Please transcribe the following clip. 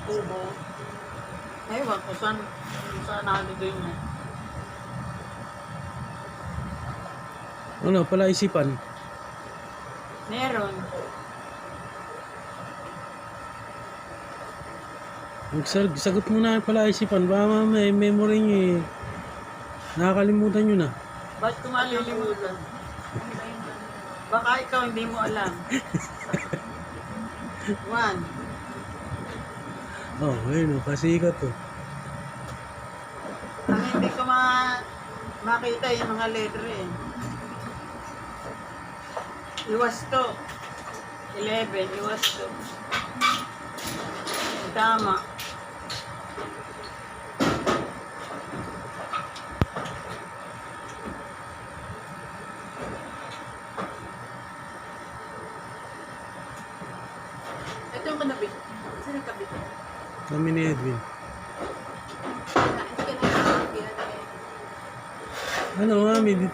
tubo. Ewan ko saan nalagay niya. Ano, pala isipan. Meron. Sagot mo na pala isipan. Baka may memory niyo eh. Nakakalimutan nyo na. Ba't ko malilimutan? Baka ikaw hindi mo alam. 1. Oh, ayun o. Pasikat to. Ang hindi ko makita yung mga letter eh. Iwas to. 11. Iwas to. Tama. Ito yung kanabit. Sino kabit? Kami ni Edwin. Ano, mami?